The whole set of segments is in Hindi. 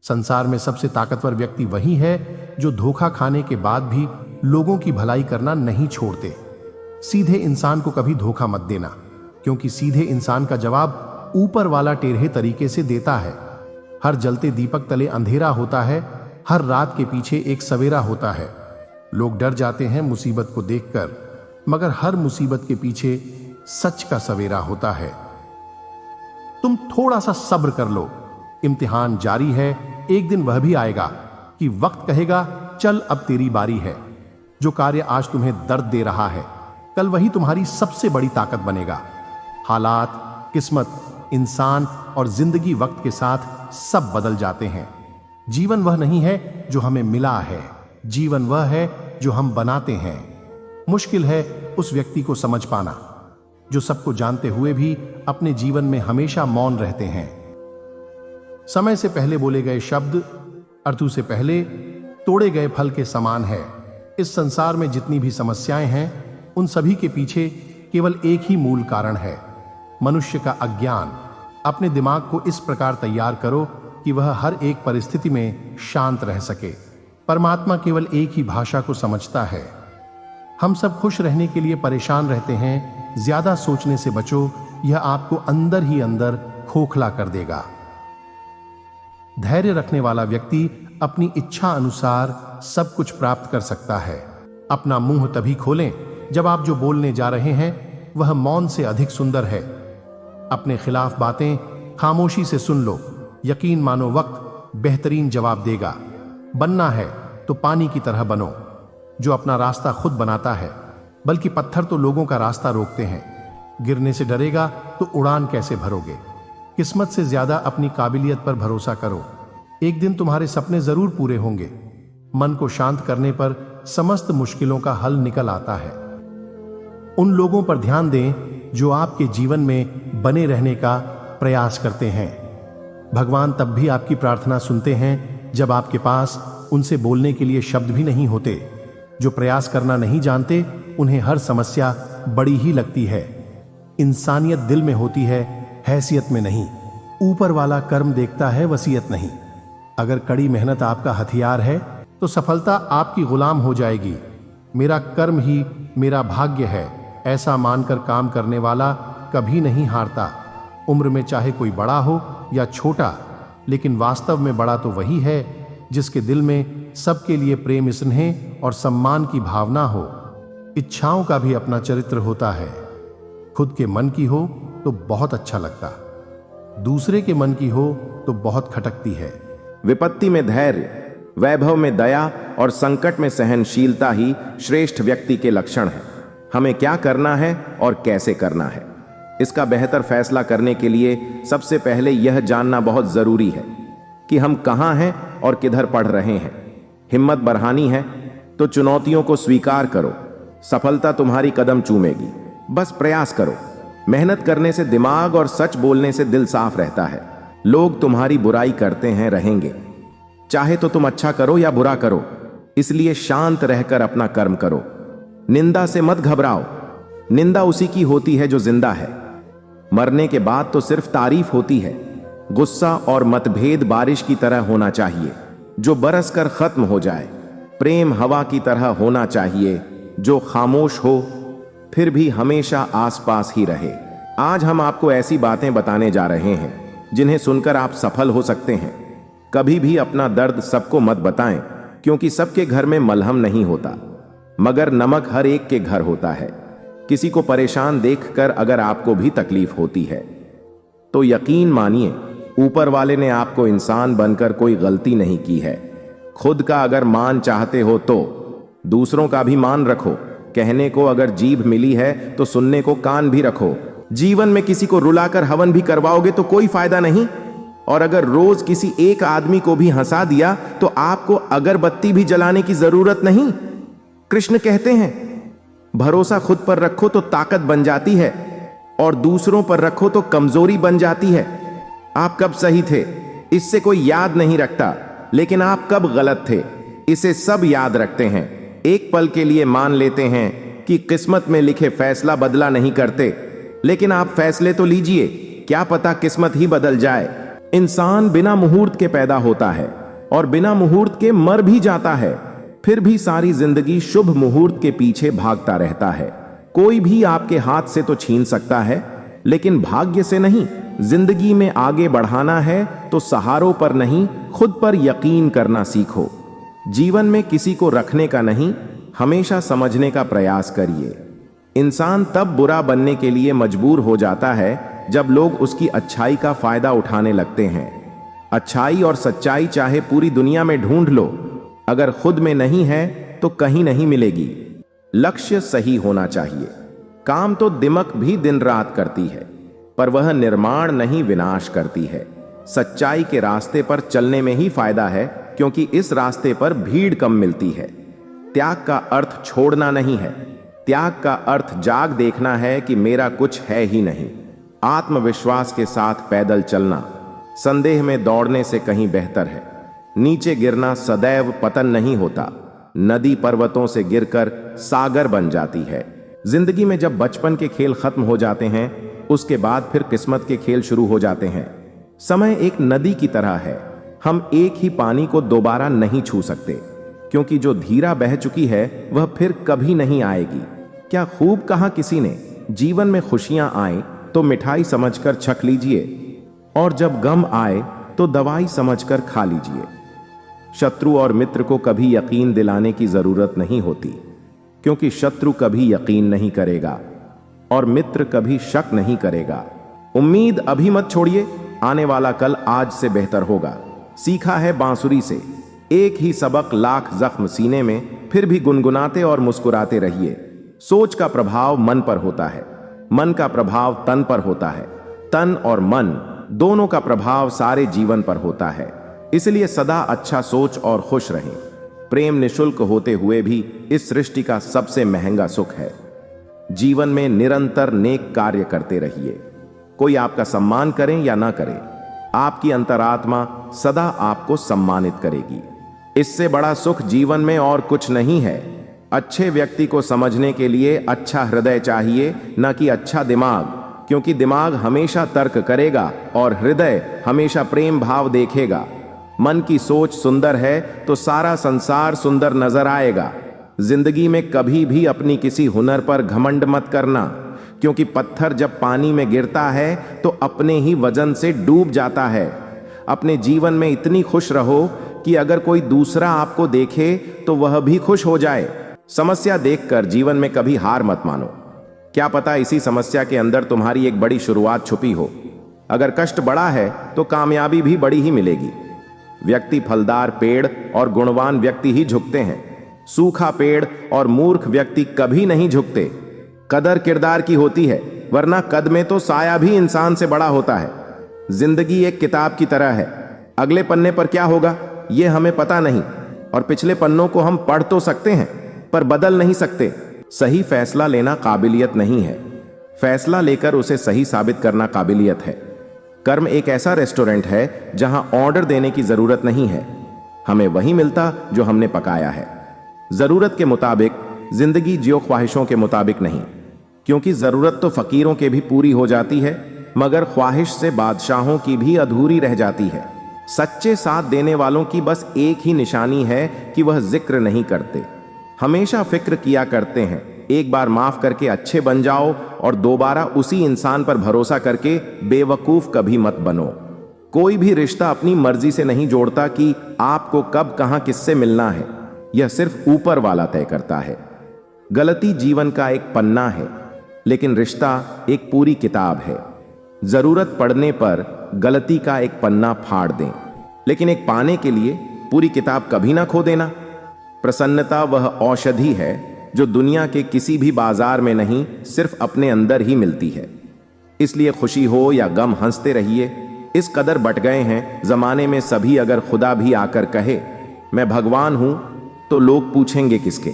संसार में सबसे ताकतवर व्यक्ति वही है जो धोखा खाने के बाद भी लोगों की भलाई करना नहीं छोड़ते। सीधे इंसान को कभी धोखा मत देना, क्योंकि सीधे इंसान का जवाब ऊपर वाला टेढ़े तरीके से देता है। हर जलते दीपक तले अंधेरा होता है, हर रात के पीछे एक सवेरा होता है। लोग डर जाते हैं मुसीबत को देखकर, मगर हर मुसीबत के पीछे सच का सवेरा होता है। तुम थोड़ा सा सब्र कर लो, इम्तिहान जारी है। एक दिन वह भी आएगा कि वक्त कहेगा चल अब तेरी बारी है। जो कार्य आज तुम्हें दर्द दे रहा है, कल वही तुम्हारी सबसे बड़ी ताकत बनेगा। हालात, किस्मत, इंसान और जिंदगी वक्त के साथ सब बदल जाते हैं। जीवन वह नहीं है जो हमें मिला है, जीवन वह है जो हम बनाते हैं। मुश्किल है उस व्यक्ति को समझ पाना जो सबको जानते हुए भी अपने जीवन में हमेशा मौन रहते हैं। समय से पहले बोले गए शब्द अर्थों से पहले तोड़े गए फल के समान है। इस संसार में जितनी भी समस्याएं हैं, उन सभी के पीछे केवल एक ही मूल कारण है, मनुष्य का अज्ञान। अपने दिमाग को इस प्रकार तैयार करो कि वह हर एक परिस्थिति में शांत रह सके। परमात्मा केवल एक ही भाषा को समझता है। हम सब खुश रहने के लिए परेशान रहते हैं। ज्यादा सोचने से बचो, यह आपको अंदर ही अंदर खोखला कर देगा। धैर्य रखने वाला व्यक्ति अपनी इच्छा अनुसार सब कुछ प्राप्त कर सकता है। अपना मुंह तभी खोलें जब आप जो बोलने जा रहे हैं वह मौन से अधिक सुंदर है। अपने खिलाफ बातें खामोशी से सुन लो, यकीन मानो वक्त बेहतरीन जवाब देगा। बनना है तो पानी की तरह बनो, जो अपना रास्ता खुद बनाता है, बल्कि पत्थर तो लोगों का रास्ता रोकते हैं। गिरने से डरेगा तो उड़ान कैसे भरोगे। किस्मत से ज्यादा अपनी काबिलियत पर भरोसा करो। एक दिन तुम्हारे सपने जरूर पूरे होंगे। मन को शांत करने पर समस्त मुश्किलों का हल निकल आता है। उन लोगों पर ध्यान दें जो आपके जीवन में बने रहने का प्रयास करते हैं। भगवान तब भी आपकी प्रार्थना सुनते हैं जब आपके पास उनसे बोलने के लिए शब्द भी नहीं होते। जो प्रयास करना नहीं जानते, उन्हें हर समस्या बड़ी ही लगती है। इंसानियत दिल में होती है, हैसियत में नहीं। ऊपर वाला कर्म देखता है, वसीयत नहीं। अगर कड़ी मेहनत आपका हथियार है तो सफलता आपकी गुलाम हो जाएगी। मेरा कर्म ही मेरा भाग्य है, ऐसा मानकर काम करने वाला कभी नहीं हारता। उम्र में चाहे कोई बड़ा हो या छोटा, लेकिन वास्तव में बड़ा तो वही है जिसके दिल में सबके लिए प्रेम, स्नेह और सम्मान की भावना हो। इच्छाओं का भी अपना चरित्र होता है। खुद के मन की हो तो बहुत अच्छा लगता, दूसरे के मन की हो तो बहुत खटकती है। विपत्ति में धैर्य, वैभव में दया और संकट में सहनशीलता ही श्रेष्ठ व्यक्ति के लक्षण है। हमें क्या करना है और कैसे करना है, इसका बेहतर फैसला करने के लिए सबसे पहले यह जानना बहुत जरूरी है कि हम कहां हैं और किधर पढ़ रहे हैं। हिम्मत बढ़ानी है तो चुनौतियों को स्वीकार करो। सफलता तुम्हारी कदम चूमेगी, बस प्रयास करो। मेहनत करने से दिमाग और सच बोलने से दिल साफ रहता है। लोग तुम्हारी बुराई करते हैं, रहेंगे, चाहे तो तुम अच्छा करो या बुरा करो। इसलिए शांत रहकर अपना कर्म करो। निंदा से मत घबराओ। निंदा उसी की होती है जो जिंदा है। मरने के बाद तो सिर्फ तारीफ होती है। गुस्सा और मतभेद बारिश की तरह होना चाहिए जो बरस कर खत्म हो जाए। प्रेम हवा की तरह होना चाहिए जो खामोश हो फिर भी हमेशा आसपास ही रहे। आज हम आपको ऐसी बातें बताने जा रहे हैं जिन्हें सुनकर आप सफल हो सकते हैं। कभी भी अपना दर्द सबको मत बताएं, क्योंकि सबके घर में मलहम नहीं होता, मगर नमक हर एक के घर होता है। किसी को परेशान देखकर अगर आपको भी तकलीफ होती है तो यकीन मानिए, ऊपर वाले ने आपको इंसान बनकर कोई गलती नहीं की है। खुद का अगर मान चाहते हो तो दूसरों का भी मान रखो। कहने को अगर जीभ मिली है तो सुनने को कान भी रखो। जीवन में किसी को रुलाकर हवन भी करवाओगे तो कोई फायदा नहीं, और अगर रोज किसी एक आदमी को भी हंसा दिया तो आपको अगरबत्ती भी जलाने की जरूरत नहीं। कृष्ण कहते हैं, भरोसा खुद पर रखो तो ताकत बन जाती है, और दूसरों पर रखो तो कमजोरी बन जाती है। आप कब सही थे इससे कोई याद नहीं रखता, लेकिन आप कब गलत थे इसे सब याद रखते हैं। एक पल के लिए मान लेते हैं कि किस्मत में लिखे फैसला बदला नहीं करते, लेकिन आप फैसले तो लीजिए, क्या पता किस्मत ही बदल जाए। इंसान बिना मुहूर्त के पैदा होता है और बिना मुहूर्त के मर भी जाता है, फिर भी सारी जिंदगी शुभ मुहूर्त के पीछे भागता रहता है। कोई भी आपके हाथ से तो छीन सकता है, लेकिन भाग्य से नहीं। जिंदगी में आगे बढ़ाना है तो सहारों पर नहीं, खुद पर यकीन करना सीखो। जीवन में किसी को रखने का नहीं, हमेशा समझने का प्रयास करिए। इंसान तब बुरा बनने के लिए मजबूर हो जाता है जब लोग उसकी अच्छाई का फायदा उठाने लगते हैं। अच्छाई और सच्चाई चाहे पूरी दुनिया में ढूंढ लो, अगर खुद में नहीं है तो कहीं नहीं मिलेगी। लक्ष्य सही होना चाहिए। काम तो दिमक भी दिन रात करती है, पर वह निर्माण नहीं विनाश करती है। सच्चाई के रास्ते पर चलने में ही फायदा है, क्योंकि इस रास्ते पर भीड़ कम मिलती है। त्याग का अर्थ छोड़ना नहीं है, त्याग का अर्थ जाग देखना है कि मेरा कुछ है ही नहीं। आत्मविश्वास के साथ पैदल चलना संदेह में दौड़ने से कहीं बेहतर है। नीचे गिरना सदैव पतन नहीं होता। नदी पर्वतों से गिरकर सागर बन जाती है। जिंदगी में जब बचपन के खेल खत्म हो जाते हैं, उसके बाद फिर किस्मत के खेल शुरू हो जाते हैं। समय एक नदी की तरह है, हम एक ही पानी को दोबारा नहीं छू सकते, क्योंकि जो धीरा बह चुकी है वह फिर कभी नहीं आएगी। क्या खूब कहा किसी ने, जीवन में खुशियां आए तो मिठाई समझकर छक लीजिए, और जब गम आए तो दवाई समझकर खा लीजिए। शत्रु और मित्र को कभी यकीन दिलाने की जरूरत नहीं होती, क्योंकि शत्रु कभी यकीन नहीं करेगा और मित्र कभी शक नहीं करेगा। उम्मीद अभी मत छोड़िए, आने वाला कल आज से बेहतर होगा। सीखा है बांसुरी से, एक ही सबक लाख जख्म सीने में, फिर भी गुनगुनाते और मुस्कुराते रहिए। सोच का प्रभाव मन पर होता है, मन का प्रभाव तन पर होता है, तन और मन दोनों का प्रभाव सारे जीवन पर होता है। इसलिए सदा अच्छा सोच और खुश रहें। प्रेम निशुल्क होते हुए भी इस सृष्टि का सबसे महंगा सुख है। जीवन में निरंतर नेक कार्य करते रहिए। कोई आपका सम्मान करें या ना करे, आपकी अंतरात्मा सदा आपको सम्मानित करेगी। इससे बड़ा सुख जीवन में और कुछ नहीं है। अच्छे व्यक्ति को समझने के लिए अच्छा हृदय चाहिए, न कि अच्छा दिमाग, क्योंकि दिमाग हमेशा तर्क करेगा और हृदय हमेशा प्रेम भाव देखेगा। मन की सोच सुंदर है तो सारा संसार सुंदर नजर आएगा। जिंदगी में कभी भी अपनी किसी हुनर पर घमंड मत करना, क्योंकि पत्थर जब पानी में गिरता है तो अपने ही वजन से डूब जाता है। अपने जीवन में इतनी खुश रहो कि अगर कोई दूसरा आपको देखे तो वह भी खुश हो जाए। समस्या देखकर जीवन में कभी हार मत मानो। क्या पता इसी समस्या के अंदर तुम्हारी एक बड़ी शुरुआत छुपी हो। अगर कष्ट बड़ा है तो कामयाबी भी बड़ी ही मिलेगी। व्यक्ति फलदार पेड़ और गुणवान व्यक्ति ही झुकते हैं। सूखा पेड़ और मूर्ख व्यक्ति कभी नहीं झुकते। कदर किरदार की होती है, वरना कद में तो साया भी इंसान से बड़ा होता है। जिंदगी एक किताब की तरह है, अगले पन्ने पर क्या होगा यह हमें पता नहीं, और पिछले पन्नों को हम पढ़ तो सकते हैं पर बदल नहीं सकते। सही फैसला लेना काबिलियत नहीं है, फैसला लेकर उसे सही साबित करना काबिलियत है। कर्म एक ऐसा रेस्टोरेंट है जहां ऑर्डर देने की जरूरत नहीं है, हमें वही मिलता जो हमने पकाया है। जरूरत के मुताबिक जिंदगी जियो, ख्वाहिशों के मुताबिक नहीं, क्योंकि जरूरत तो फकीरों के भी पूरी हो जाती है, मगर ख्वाहिश से बादशाहों की भी अधूरी रह जाती है। सच्चे साथ देने वालों की बस एक ही निशानी है कि वह जिक्र नहीं करते, हमेशा फिक्र किया करते हैं। एक बार माफ करके अच्छे बन जाओ और दोबारा उसी इंसान पर भरोसा करके बेवकूफ कभी मत बनो। कोई भी रिश्ता अपनी मर्जी से नहीं जोड़ता कि आपको कब कहां किससे मिलना है, यह सिर्फ ऊपर वाला तय करता है। गलती जीवन का एक पन्ना है, लेकिन रिश्ता एक पूरी किताब है। जरूरत पड़ने पर गलती का एक पन्ना फाड़ दें, लेकिन एक पाने के लिए पूरी किताब कभी ना खो देना। प्रसन्नता वह औषधि है जो दुनिया के किसी भी बाजार में नहीं, सिर्फ अपने अंदर ही मिलती है। इसलिए खुशी हो या गम हंसते रहिए। इस कदर बट गए हैं जमाने में सभी, अगर खुदा भी आकर कहे मैं भगवान हूं तो लोग पूछेंगे किसके।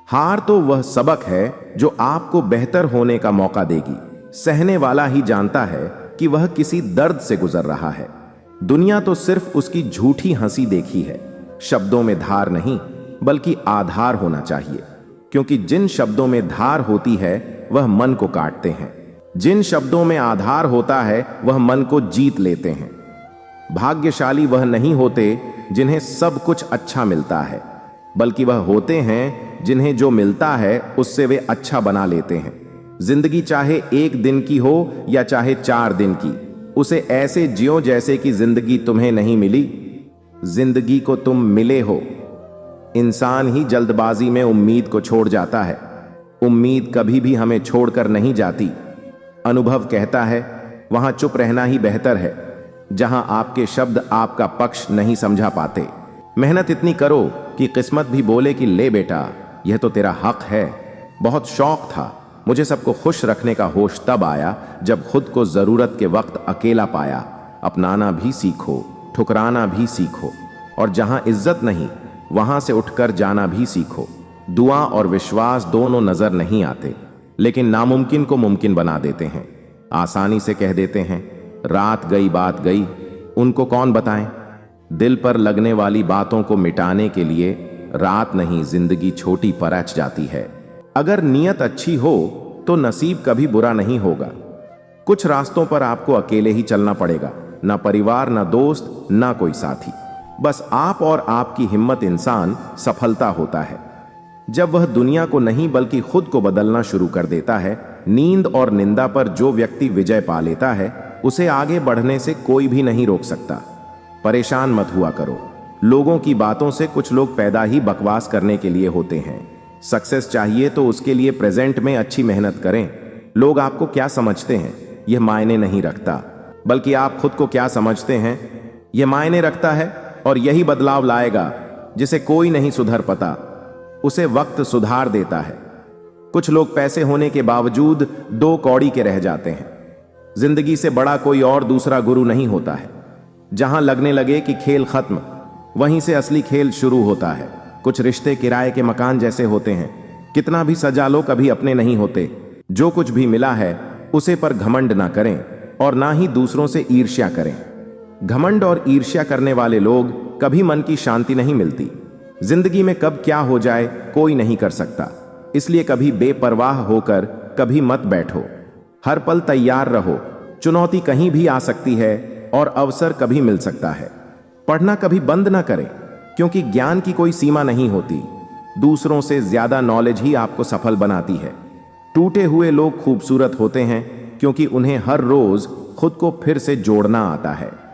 हार तो वह सबक है जो आपको बेहतर होने का मौका देगी। सहने वाला ही जानता है कि वह किसी दर्द से गुजर रहा है। दुनिया तो सिर्फ उसकी झूठी हंसी देखी है। शब्दों में धार नहीं, बल्कि आधार होना चाहिए, क्योंकि जिन शब्दों में धार होती है वह मन को काटते हैं। जिन शब्दों में आधार होता है वह मन को जीत लेते हैं। भाग्यशाली वह नहीं होते जिन्हें सब कुछ अच्छा मिलता है, बल्कि वह होते हैं जिन्हें जो मिलता है उससे वे अच्छा बना लेते हैं। जिंदगी चाहे 1 दिन की हो या चाहे 4 दिन की, उसे ऐसे जियो जैसे कि जिंदगी तुम्हें नहीं मिली, जिंदगी को तुम मिले हो। इंसान ही जल्दबाजी में उम्मीद को छोड़ जाता है। उम्मीद कभी भी हमें छोड़कर नहीं जाती। अनुभव कहता है वहां चुप रहना ही बेहतर है, जहां आपके शब्द आपका पक्ष नहीं समझा पाते। मेहनत इतनी करो कि किस्मत भी बोले कि ले बेटा, यह तो तेरा हक है। बहुत शौक था, मुझे सबको खुश रखने का होश तब आया जब खुद को जरूरत के वक्त अकेला पाया। अपनाना भी सीखो, ठुकराना भी सीखो, और जहां इज्जत नहीं वहां से उठकर जाना भी सीखो। दुआ और विश्वास दोनों नजर नहीं आते, लेकिन नामुमकिन को मुमकिन बना देते हैं। आसानी से कह देते हैं रात गई बात गई, उनको कौन बताएं। दिल पर लगने वाली बातों को मिटाने के लिए रात नहीं जिंदगी छोटी परच जाती है। अगर नीयत अच्छी हो तो नसीब कभी बुरा नहीं होगा। कुछ रास्तों पर आपको अकेले ही चलना पड़ेगा, ना परिवार, ना दोस्त, ना कोई साथी। बस आप और आपकी हिम्मत इंसान सफलता होता है जब वह दुनिया को नहीं बल्कि खुद को बदलना शुरू कर देता है। नींद और निंदा पर जो व्यक्ति विजय पा लेता है उसे आगे बढ़ने से कोई भी नहीं रोक सकता। परेशान मत हुआ करो। लोगों की बातों से कुछ लोग पैदा ही बकवास करने के लिए होते हैं। सक्सेस चाहिए तो उसके लिए प्रेजेंट में अच्छी मेहनत करें। लोग आपको क्या समझते हैं यह मायने नहीं रखता, बल्कि आप खुद को क्या समझते हैं यह मायने रखता है। और यही बदलाव लाएगा जिसे कोई नहीं सुधर पाता, उसे वक्त सुधार देता है। कुछ लोग पैसे होने के बावजूद 2 कौड़ी के रह जाते हैं। जिंदगी से बड़ा कोई और दूसरा गुरु नहीं होता है। जहां लगने लगे कि खेल खत्म, वहीं से असली खेल शुरू होता है। कुछ रिश्ते किराए के मकान जैसे होते हैं, कितना भी सजा लो कभी अपने नहीं होते। जो कुछ भी मिला है उसे पर घमंड ना करें और ना ही दूसरों से ईर्ष्या करें। घमंड और ईर्ष्या करने वाले लोग कभी मन की शांति नहीं मिलती। जिंदगी में कब क्या हो जाए कोई नहीं कर सकता, इसलिए कभी बेपरवाह होकर कभी मत बैठो। हर पल तैयार रहो, चुनौती कहीं भी आ सकती है और अवसर कभी मिल सकता है। पढ़ना कभी बंद ना करें, क्योंकि ज्ञान की कोई सीमा नहीं होती। दूसरों से ज्यादा नॉलेज ही आपको सफल बनाती है। टूटे हुए लोग खूबसूरत होते हैं क्योंकि उन्हें हर रोज खुद को फिर से जोड़ना आता है।